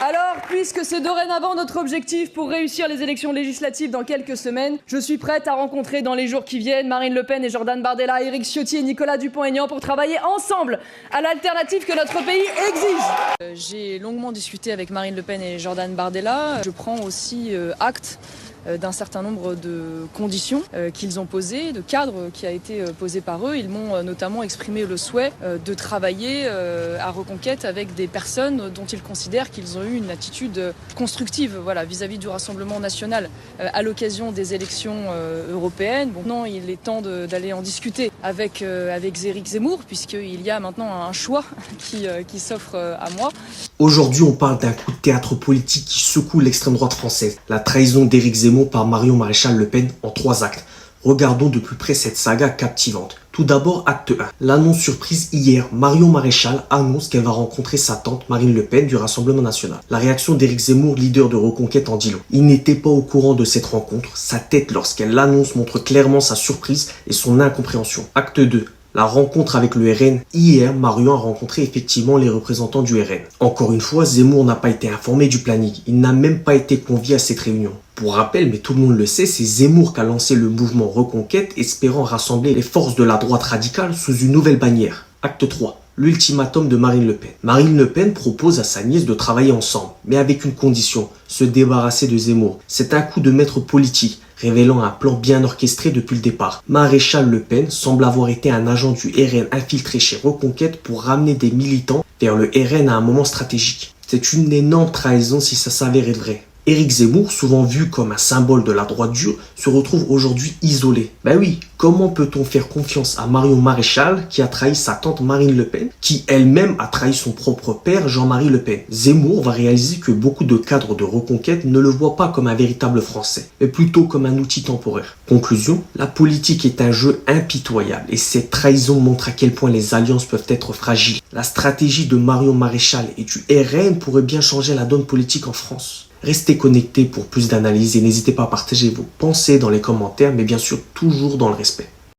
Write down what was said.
Alors, puisque c'est dorénavant notre objectif pour réussir les élections législatives dans quelques semaines, je suis prête à rencontrer dans les jours qui viennent Marine Le Pen et Jordan Bardella, Éric Ciotti et Nicolas Dupont-Aignan pour travailler ensemble à l'alternative que notre pays exige. J'ai longuement discuté avec Marine Le Pen et Jordan Bardella. Je prends aussi acte d'un certain nombre de conditions qu'ils ont posées, de cadres qui a été posé par eux. Ils m'ont notamment exprimé le souhait de travailler à Reconquête avec des personnes dont ils considèrent qu'ils ont eu une attitude constructive vis-à-vis du Rassemblement national à l'occasion des élections européennes. Bon, non, il est temps d'aller en discuter avec Éric Zemmour, puisqu'il y a maintenant un choix qui s'offre à moi. Aujourd'hui, on parle d'un coup de théâtre politique qui secoue l'extrême droite française. La trahison d'Éric Zemmour par Marion Maréchal Le Pen en 3 actes. Regardons de plus près cette saga captivante. Tout d'abord, acte 1. L'annonce surprise hier. Marion Maréchal annonce qu'elle va rencontrer sa tante Marine Le Pen du Rassemblement national. La réaction d'Éric Zemmour, leader de Reconquête, en dit long. Il n'était pas au courant de cette rencontre. Sa tête, lorsqu'elle l'annonce, montre clairement sa surprise et son incompréhension. Acte 2. La rencontre avec le RN. Hier, Marion a rencontré effectivement les représentants du RN. Encore une fois, Zemmour n'a pas été informé du planning. Il n'a même pas été convié à cette réunion. Pour rappel, mais tout le monde le sait, c'est Zemmour qui a lancé le mouvement Reconquête, espérant rassembler les forces de la droite radicale sous une nouvelle bannière. Acte 3. L'ultimatum de Marine Le Pen. Marine Le Pen propose à sa nièce de travailler ensemble, mais avec une condition, se débarrasser de Zemmour. C'est un coup de maître politique, révélant un plan bien orchestré depuis le départ. Maréchal Le Pen semble avoir été un agent du RN infiltré chez Reconquête pour ramener des militants vers le RN à un moment stratégique. C'est une énorme trahison si ça s'avère être vrai. Éric Zemmour, souvent vu comme un symbole de la droite dure, se retrouve aujourd'hui isolé. Ben oui, comment peut-on faire confiance à Marion Maréchal qui a trahi sa tante Marine Le Pen, qui elle-même a trahi son propre père Jean-Marie Le Pen? Zemmour va réaliser que beaucoup de cadres de Reconquête ne le voient pas comme un véritable Français, mais plutôt comme un outil temporaire. Conclusion, la politique est un jeu impitoyable et cette trahison montre à quel point les alliances peuvent être fragiles. La stratégie de Marion Maréchal et du RN pourrait bien changer la donne politique en France. Restez connectés pour plus d'analyses et n'hésitez pas à partager vos pensées dans les commentaires, mais bien sûr toujours dans le respect.